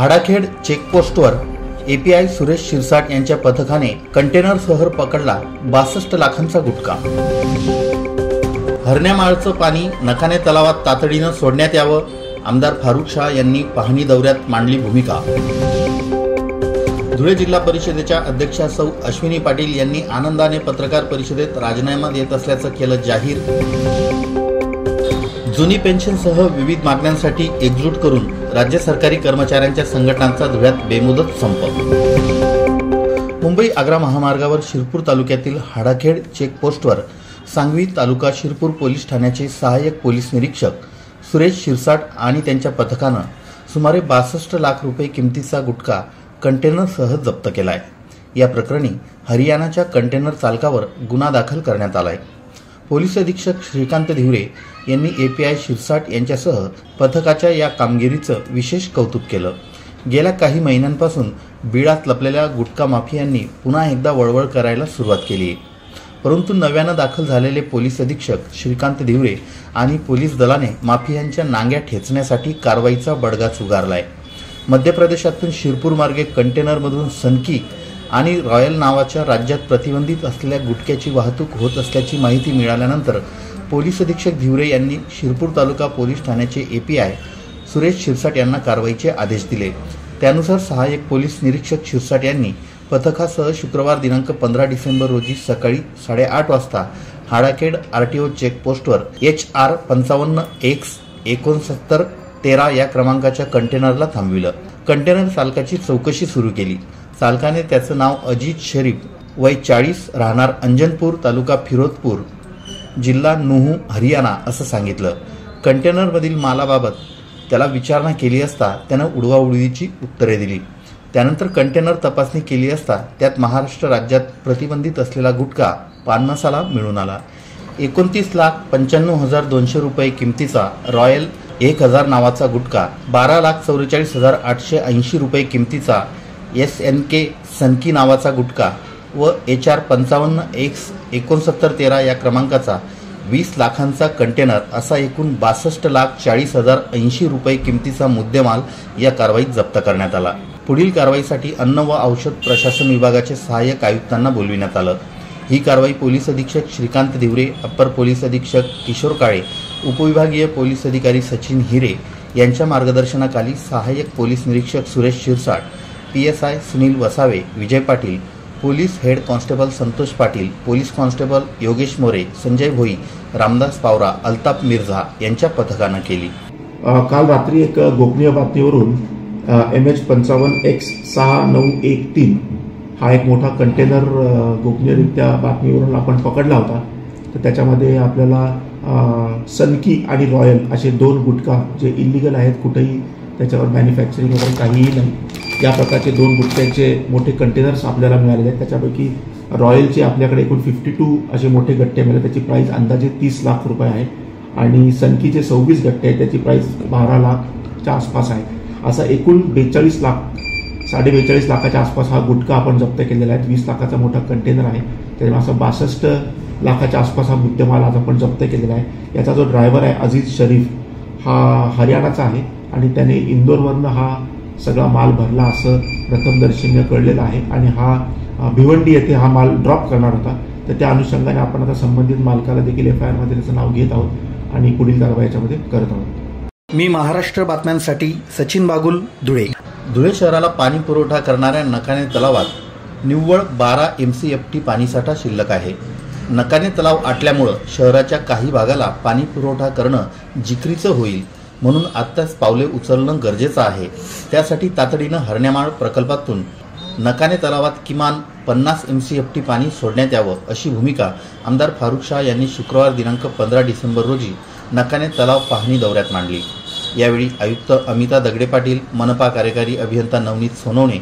Hadakhed चेकपोस्टवर API Suresh Shirsat यांच्या पथकाने कंटेनरसह पकडला 62 लाखांचा गुटखा। हरण्यामाळचं पाणी नकाने तलावात तातडीनं सोडण्यात यावं, आमदार फारुख शाह यांनी पाहणी दौऱ्यात मांडली भूमिका। धुळे जिल्हा परिषदेच्या अध्यक्षा सौ अश्विनी पाटील यांनी आनंदाने पत्रकार परिषदेत राजीनामा देत असल्याचं केलं जाहीर। जुनी पेन्शनसह विविध मागण्यांसाठी एकजूट करून राज्य सरकारी कर्मचाऱ्यांच्या संघटनांचा धुळ्यात बेमुदत संप। मुंबई आग्रा महामार्गावर शिरपूर तालुक्यातील हाडाखेड चेकपोस्टवर सांगवी तालुका शिरपूर पोलीस ठाण्याचे सहाय्यक पोलीस निरीक्षक सुरेश शिरसाट आणि त्यांच्या पथकानं सुमारे 62 लाख रुपये किमतीचा गुटखा कंटेनरसह जप्त केलाय। या प्रकरणी हरियाणाच्या कंटेनर चालकावर गुन्हा दाखल करण्यात आलाय। पोलीस अधीक्षक श्रीकांत धिवरे यांनी एपीआय शिरसाट यांच्यासह पथकाच्या या कामगिरीचं विशेष कौतुक केलं। गेल्या काही महिन्यांपासून बिळात लपलेल्या गुटखा माफियांनी पुन्हा एकदा वळवळ करायला सुरुवात केली आहे, परंतु नव्यानं दाखल झालेले पोलीस अधीक्षक श्रीकांत धिवरे आणि पोलीस दलाने माफियांच्या नांग्या ठेचण्यासाठी कारवाईचा बडगा चुगारलाय। मध्य प्रदेशातून शिरपूर मार्गे कंटेनरमधून सनकी आणि रॉयल नावाच्या राज्यात प्रतिबंधित असलेल्या गुटख्याची वाहतूक होत असल्याची माहिती मिळाल्यानंतर पोलीस अधीक्षक धिवरे यांनी शिरपूर तालुका पोलीस ठाण्याचे एपीआय सुरेश शिरसाट यांना कारवाईचे आदेश दिले। त्यानुसार सहाय्यक पोलीस निरीक्षक शिरसाट यांनी पथकासह शुक्रवार दिनांक 15 डिसेंबर रोजी सकाळी 8:30 वाजता हाडाखेड आरटीओ चेकपोस्टवर HR 55X 6913 या क्रमांकाच्या कंटेनरला थांबविलं। कंटेनर चालकाची चौकशी सुरू केली। चालकाने त्याचं नाव अजित शरीफ, वय 40, राहणार अंजनपूर, तालुका फिरोजपूर, जिल्हा नूह, हरियाणा असं सांगितलं। कंटेनरमधील मालाबाबत त्याला विचारणा केली असता त्यानं उडवाउडवीची उत्तरे दिली। त्यानंतर कंटेनर तपासणी केली असता त्यात महाराष्ट्र राज्यात प्रतिबंधित असलेला गुटखा पान मसाला मिळून आला। 29,95,200 रुपये किमतीचा रॉयल 1000 नावाचा गुटखा, 12,44,880 रुपये किमतीचा SNK सनकी नावाचा गुटखा व HR 55X 6913 या क्रमांकाचा 20 लाखांचा कंटेनर असा एकूण 62,40,080 रुपये किमतीचा मुद्देमाल या कारवाईत जप्त करण्यात आला। पुढील कारवाईसाठी अन्न व औषध प्रशासन विभागाचे सहाय्यक आयुक्तांना बोलविण्यात आलं। ही कारवाई पोलीस अधीक्षक श्रीकांत धिवरे, अप्पर पोलीस अधीक्षक किशोर काळे, उपविभागीय पोलीस अधिकारी सचिन हिरे यांच्या मार्गदर्शनाखाली सहाय्यक पोलीस निरीक्षक Suresh Shirsat, PSI Sunil Vasave, Vijay Patil, police head constable Santosh Patil, police constable Yogesh More, Sanjay Bhoi, Ramdas Pawara, Altaf Mirza यांच्या पथकानं केली। काल रात्री एक गोपनीय बातमीवरून MH 55X 6913 हा एक मोठा कंटेनर गोपनीयरित्या बातमीवरून आपण पकडला होता। तर त्याच्यामध्ये आपल्याला सनकी आणि रॉयल असे 2 गुटखा जे इलिगल आहेत, कुठेही त्याच्यावर मॅन्युफॅक्चरिंग वगैरे काहीही नाही, या प्रकारचे 2 गुटख्याचे मोठे कंटेनर्स आपल्याला मिळालेले आहेत। त्याच्यापैकी रॉयलचे आपल्याकडे एकूण 52 असे मोठे गट्टे मिळाले, त्याची प्राइस अंदाजे 30 लाख रुपये आहे आणि सनकीचे 26 गट्टे आहेत, त्याची प्राइस 12 लाखच्या आसपास आहे। असा एकूण 42 लाख 42.5 लाखाच्या आसपास हा गुटखा आपण जप्त केलेला आहे। 20 लाखाचा मोठा कंटेनर आहे, त्यामुळे असं 62 लाखाच्या आसपास हा मुद्देमाल आज आपण जप्त केलेला आहे। याचा जो ड्रायव्हर आहे अजीज शरीफ हा हरियाणाचा आहे आणि त्याने इंदोरवरनं हा सगळा माल भरला असं प्रथमदर्शनीय कळलेलं आहे आणि हा भिवंडी येथे हा माल ड्रॉप करणार होता। तर त्या अनुषंगाने आपण आता संबंधित मालकाला देखील FIR मध्ये त्याचं नाव घेत आहोत आणि पुढील कारवाई याच्यामध्ये करत आहोत। मी महाराष्ट्र बातम्यांसाठी सचिन बागुल, धुळे। धुळे शहराला पाणी पुरवठा करणाऱ्या नकाने तलावात निव्वळ 12 MCFT पाणीसाठा शिल्लक आहे। नकाने तलाव आटल्यामुळे शहराच्या काही भागाला पाणी पुरवठा करणं जिकरीचं होईल, म्हणून आत्ताच पावले उचलणं गरजेचं आहे। त्यासाठी तातडीनं हरण्यामाळ प्रकल्पातून नकाने तलावात किमान 50 MCFT पाणी सोडण्यात यावं, अशी भूमिका आमदार फारुख शाह यांनी शुक्रवार दिनांक 15 डिसेंबर रोजी नकाने तलाव पाहणी दौऱ्यात मांडली। यावेळी आयुक्त अमिता दगडे पाटील, मनपा कार्यकारी अभियंता नवनीत सोनवणे,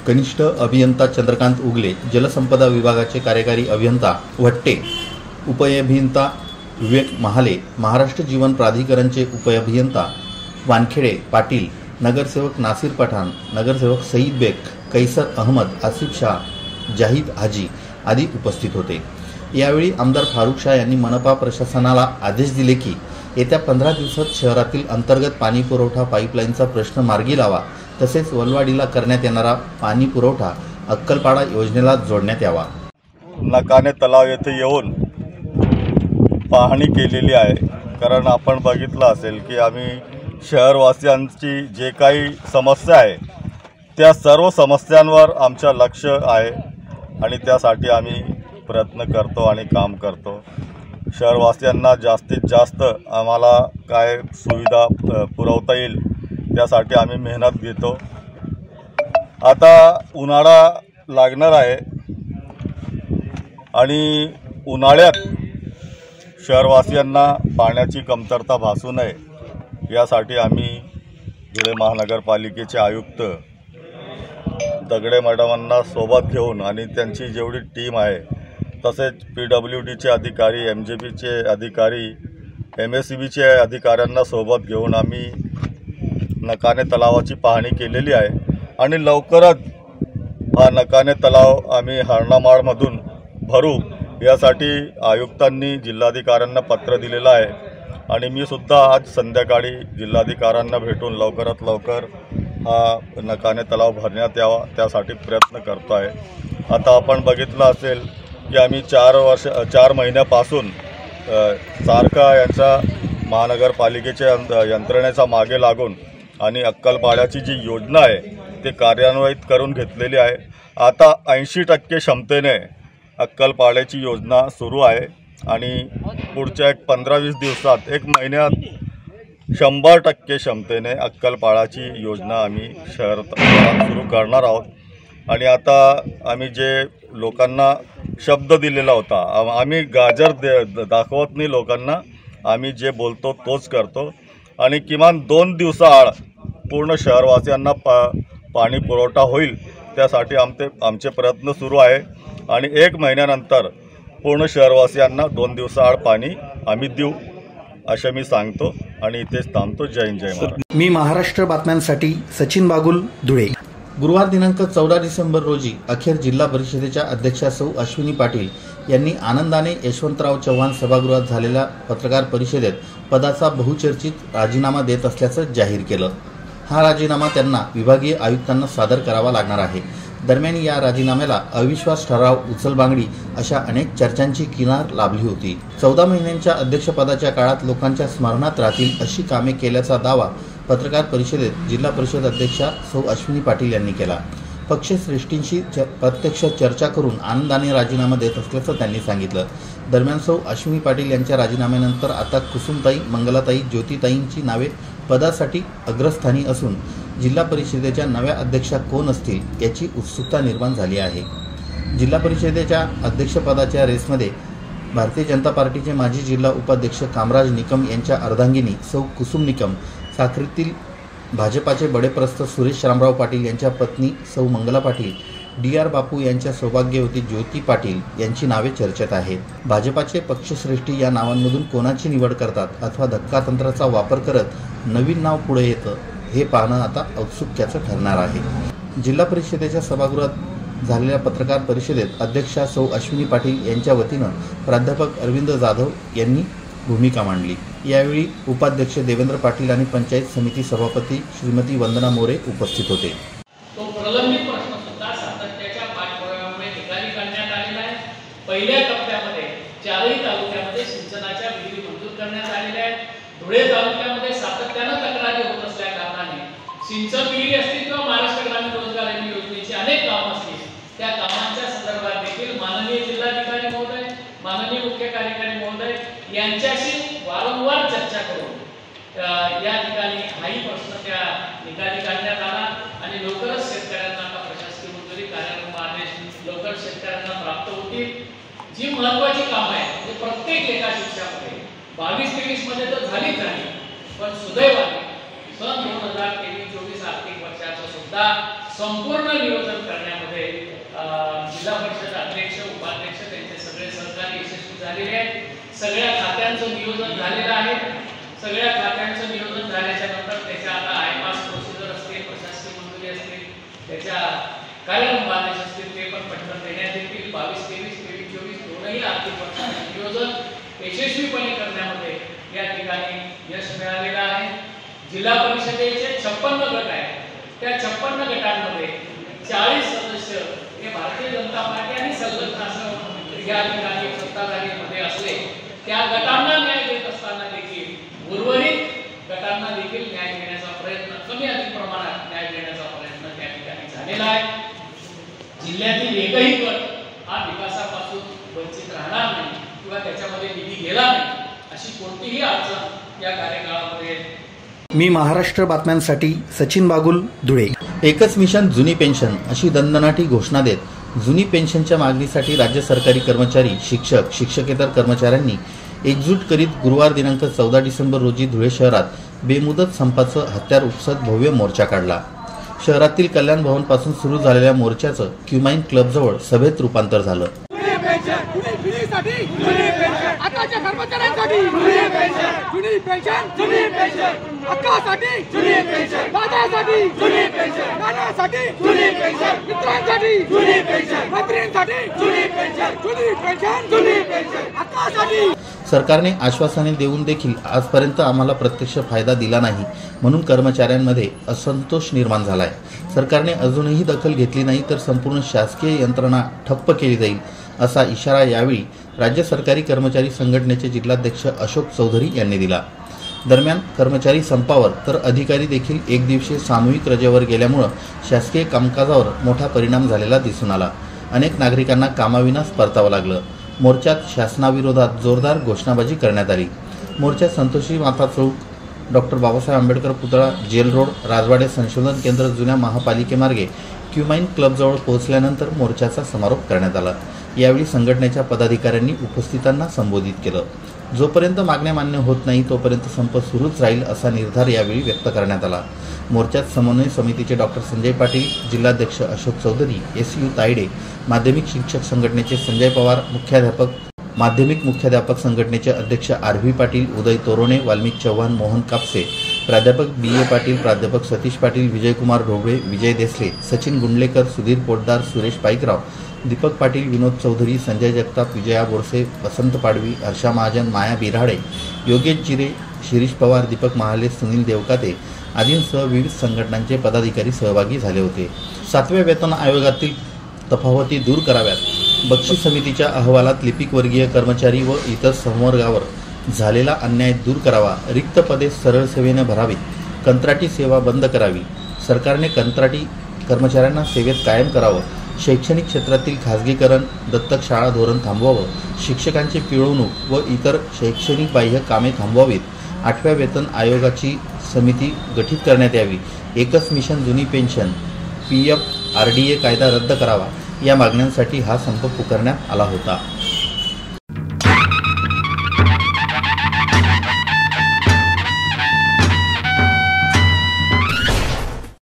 कनिष्ठ अभियंता चंद्रकांत उगले, जलसंपदा विभागाचे कार्यकारी अभियंता वट्टे, उपअभियंता विवेक महाले, महाराष्ट्र जीवन प्राधिकरणचे उपअभियंता वानखेडे पाटील, नगरसेवक नासिर पठाण, नगरसेवक सईद बेग, कैसर अहमद, आसिफ शाह, जाहिद हाजी आदी उपस्थित होते। यावेळी आमदार फारुख शाह यांनी मनपा प्रशासनाला आदेश दिले की येत्या 15 दिवसात शहरातील अंतर्गत पाणी पुरवठा पाईपलाईनचा प्रश्न मार्गी लावा तसेच वलवाडीला करण्यात येणारा पाणी पुरवठा अक्कलपाडा योजनेला जोडण्यात यावा। नकाने तलाव येथे येऊन पाहणी केलेली आहे, कारण आपण बघितलं असेल की आम्ही शहरवासियांची जे काही समस्या आहे त्या सर्व समस्यांवर आमचं लक्ष आहे आणि त्यासाठी आम्ही प्रयत्न करतो आणि काम करतो। शहरवासियांना जास्तीत जास्त आम्हाला काय सुविधा पुरवता येईल त्यासाठी आम्ही मेहनत घेतो। आता उन्हाळा लागणार आहे आणि उन्हाळ्यात शहरवासियांना पाण्याची कमतरता भासू नये यासाठी आम्ही धुळे महानगरपालिकेचे आयुक्त दगडे मॅडमांना सोबत घेऊन आणि त्यांची जेवढी टीम आहे तसेच PWDचे अधिकारी, MJPचे अधिकारी, MSEBचे अधिकाऱ्यांना सोबत घेऊन आम्ही नकाने तलावाची पाहणी केलेली आहे आणि लवकरच हा नकाने तलाव आम्ही हरणामाळमधून भरू यासाठी आयुक्तांनी जिल्हाधिकाऱ्यांना पत्र दिलेलं आहे आणि मी सुद्धा आज संध्याकाळी जिल्हाधिकाऱ्यांना भेटून लवकरात लवकर हा नकाने तलाव भरण्यात यावा त्यासाठी प्रयत्न करतो आहे। आता आपण बघितलं असेल की आम्ही 4 महिन्यापासून सारखा यांच्या महानगरपालिकेच्या यंत्रणेचा मागे लागून आणि अक्कलपाड्याची जी योजना आहे ते कार्यान्वित करून घेतलेली आहे। आता 80% क्षमतेने अक्कलपाड्याची योजना सुरू आहे आणि पुढच्या 15-20 दिवसात 1 महिन्यात 100% क्षमतेने अक्कलपाड्याची योजना आम्ही शहरात सुरू करणार आहोत। आणि आता आम्ही जे लोकांना शब्द दिलेला होता, आम्ही गाजर दाखवत नाही लोकांना, आम्ही जे बोलतो तोच करतो आणि किमान 2 दिवसाआड पूर्ण शहरवासियांना पाणी पुरवठा होईल त्यासाठी आमचे प्रयत्न सुरू आहे आणि 1 महिन्यानंतर पूर्ण शहरवासियांना 2 दिवसाआड पाणी आम्ही देऊ असे मी सांगतो आणि इथेच थांबतो। जय हिंद, जय महाराष्ट्र। मी महाराष्ट्र बातम्यांसाठी सचिन बागुल, धुळे। गुरुवार दिनांक 14 डिसेंबर रोजी अखेर जिल्हा परिषदेच्या अध्यक्षा सौ अश्विनी पाटील यांनी आनंदाने यशवंतराव चव्हाण सभागृहात झालेल्या पत्रकार परिषदेत पदाचा बहुचर्चित राजीनामा देत असल्याचं जाहीर केलं। हा राजीनामा त्यांना विभागीय आयुक्तांना सादर करावा लागणार आहे। दरम्यान या राजीनाम्याला अविश्वास ठराव, उचलबांगडी अशा अनेक चर्चांची किनार लाभली होती। 14 महिन्यांच्या अध्यक्षपदाच्या काळात लोकांच्या स्मरणात राहतील अशी कामे केल्याचा दावा पत्रकार परिषदेत जिल्हा परिषद अध्यक्षा सौ अश्विनी पाटील यांनी केला। पक्षश्रेष्ठींशी प्रत्यक्ष चर्चा करून आनंदाने राजीनामा देत असल्याचं त्यांनी सांगितलं। दरम्यान सौ अश्विनी पाटील यांच्या राजीनाम्यानंतर आता कुसुमताई, मंगलाताई, ज्योतिताईंची नावे पदासाठी अग्रस्थानी असून जिल्हा परिषदेच्या नव्या अध्यक्षा कोण असतील याची उत्सुकता निर्माण झाली आहे। जिल्हा परिषदेच्या अध्यक्षपदाच्या रेसमध्ये भारतीय जनता पार्टीचे माजी जिल्हा उपाध्यक्ष कामराज निकम यांच्या अर्धांगिनी सौ कुसुम निकम, साक्रीतील भाजपाचे बडेप्रस्थ सुरेश शामराव पाटील यांच्या पत्नी सौ मंगला पाटील, DR बापू यांच्या सौभाग्यवती ज्योती पाटील यांची नावे चर्चेत आहेत। भाजपाचे पक्षश्रेष्ठी या नावांमधून कोणाची निवड करतात अथवा धक्कातंत्राचा वापर करत नवीन नाव पुढे येतं हे पाहणं आता औत्सुक्याचं ठरणार आहे। जिल्हा परिषदेच्या सभागृहात झालेल्या पत्रकार परिषदेत अध्यक्षा सौ अश्विनी पाटील यांच्या वतीनं प्राध्यापक अरविंद जाधव यांनी भूमिका मांडली। यावेळी उपाध्यक्ष देवेंद्र पाटील आणि पंचायत समिती सभापती श्रीमती वंदना मोरे उपस्थित होते। तो प्रलंबित प्रश्न सुद्धा सातत्याच्या पाठपुराव्यामुळे निकाली काढण्यात आलेला आहे। पहिल्या टप्प्यामध्ये 4ही तालुक्यामध्ये सिंचनाच्या विहिरी मंजूर करण्यात आलेल्या आहेत। धुळे तालुक्यामध्ये सातत्यानं तक्रारी होत असल्या कारणाने सिंचन विहिरी असतील किंवा महाराष्ट्र ग्रामीण रोजगार हमी योजनेची अनेक कामं असतील त्या कामांच्या संदर्भात देखील माननीय जिल्हाधिकारी महोदय, माननीय मुख्य कार्यकारी महोदय यांच्याशी वारंवार चर्चा करून या ठिकाणी हाही प्रश्न त्या निकाली काढण्यात आला आणि लवकरच शेतकऱ्यांना आता प्रशासकीय मंजुरी, कार्यान्वयन आदेश लवकर शेतकऱ्यांना प्राप्त होतील। जी महत्त्वाची कामं आहेत म्हणजे प्रत्येक लेखा शिक्षामध्ये 22-23 मध्ये तर झालीच नाही, पण सुदैवाने सन 2023-24 आर्थिक वर्षाचं सुद्धा संपूर्ण नियोजन करण्यामध्ये जिल्हा परिषद अध्यक्ष, उपाध्यक्ष त्यांचे सगळे सहकारी यशस्वी झालेले आहेत। सगळ्या खात्यांचं नियोजन झालेलं आहे। सगळ्या खात्यांचं नियोजन झाल्याच्या नंतर त्याच्या आता आयपास प्रोसिजर असते, प्रशासकीय मंजुरी असते, त्याच्या कार्यान्वयन आदेश असतील ते पण पटकन देण्यात येतील। 22-23, 23-24 दोनही आर्थिक वर्षाचे नियोजन यशस्वीपणे करण्यामध्ये या ठिकाणी यश मिळालेलं आहे। जिल्हा परिषदेचे 56 गट आहेत त्या 56 गटांमध्ये 40 सदस्य हे भारतीय जनता पार्टी आणि संलग्न असं या ठिकाणी सत्ताधारीमध्ये असले, त्या गटांना न्याय देत असताना देखील उर्वरित गटांना देखील न्याय देण्याचा प्रयत्न, कमी अधिक प्रमाणात न्याय देण्याचा प्रयत्न त्या ठिकाणी झालेला आहे. जिल्ह्यातील एकही गट हा विकासापासून वंचित राहणार नाही किंवा त्याच्यामध्ये निधी गेला नाही अशी कोणतीही अडचण या कार्यकाळामध्ये. मी महाराष्ट्र बातम्यांसाठी सचिन बागुल, धुळे. एकच मिशन जुनी पेन्शन अशी दणदणाटी घोषणा देत जुनी पेन्शनच्या मागणीसाठी राज्य सरकारी कर्मचारी, शिक्षक, शिक्षकेतर कर्मचाऱ्यांनी एकजूट करीत गुरुवार दिनांक 14 डिसेंबर रोजी धुळे शहरात बेमुदत संपाचं हत्यार उपसत भव्य मोर्चा काढला. शहरातील कल्याण भवन पासून सुरू झालेल्या मोर्चाचं क्युमाइन क्लबजवळ सभेत रूपांतर झालं. आताच्या कर्मचाऱ्यांसाठी जुनी पेन्शन, हक्कासाठी जुनी पेन्शन, दादासाठी जुनी पेन्शन, नानासाठी जुनी पेन्शन, मित्रांसाठी जुनी पेन्शन, मैत्रिणींसाठी जुनी पेन्शन, हक्कासाठी. सरकारने आश्वासने देऊन देखील आजपर्यंत आम्हाला प्रत्यक्ष फायदा दिला नाही म्हणून कर्मचाऱ्यांमध्ये असंतोष निर्माण झालाय. सरकारने अजूनही दखल घेतली नाही तर संपूर्ण शासकीय यंत्रणा ठप्प केली जाईल असा इशारा यावेळी राज्य सरकारी कर्मचारी संघटनेचे जिल्हाध्यक्ष अशोक चौधरी यांनी दिला. दरम्यान कर्मचारी संपावर तर अधिकारी देखील एक दिवसीय सामूहिक रजेवर गेल्यामुळे शासकीय कामकाजावर मोठा परिणाम झालेला दिसून आला. अनेक नागरिकांना कामाविनाच परतावं लागलं. मोर्चात शासनाविरोधात जोरदार घोषणाबाजी करण्यात आली. मोर्चात संतोषी माता चौक, डॉक्टर बाबासाहेब आंबेडकर पुतळा, जेल रोड, राजवाडे संशोधन केंद्र, जुन्या महापालिकेमार्गे क्युमाइन क्लबजवळ पोहोचल्यानंतर मोर्चाचा समारोप करण्यात आला. यावेळी संघटनेच्या पदाधिकाऱ्यांनी उपस्थितांना संबोधित केलं. जोपर्यंत मागण्या मान्य होत नाही तोपर्यंत संप सुरूच राहील असा निर्धार यावेळी व्यक्त करण्यात आला. मोर्चात समन्वय समितीचे डॉक्टर संजय पाटील, जिल्हाध्यक्ष अशोक चौधरी, SU तायडे, माध्यमिक शिक्षक संघटनेचे संजय पवार, माध्यमिक मुख्याध्यापक संघटनेचे अध्यक्ष RV पाटील, उदय तोरोणे, वाल्मिक चव्हाण, मोहन कापसे, प्राध्यापक BA पाटील, प्राध्यापक सतीश पाटील, विजयकुमार ढोबळे, विजय देसले, सचिन गुंडलेकर, सुधीर पोटदार, सुरेश पाईकराव, दीपक पाटील, विनोद चौधरी, संजय जगताप, विजया बोरसे, वसंत पाडवी, हर्षा महाजन, माया बिराडे, योगेश जिरे, शिरीष पवार, दीपक महाले, सुनील देवकाते आदींसह विविध संघटनांचे पदाधिकारी सहभागी झाले होते. 7व्या वेतन आयोगातील तफावती दूर कराव्यात, बक्षीस समितीच्या अहवालात लिपिक वर्गीय कर्मचारी व इतर संवर्गावर झालेला अन्याय दूर करावा, रिक्त पदे सरळ सेवेने भरावीत, कंत्राटी सेवा बंद करावी, सरकारने कंत्राटी कर्मचाऱ्यांना सेवेत कायम करावं, शैक्षणिक क्षेत्रातील खाजगीकरण, दत्तक शाळा धोरण थांबवावं, शिक्षकांची पिळवणूक व इतर शैक्षणिक बाह्य कामे थांबवावीत, 8व्या वेतन आयोगाची समिती गठीत करण्यात यावी, एकच मिशन जुनी पेन्शन, PF RDA कायदा रद्द करावा या मागण्यांसाठी हा संप पुकारण्यात आला होता.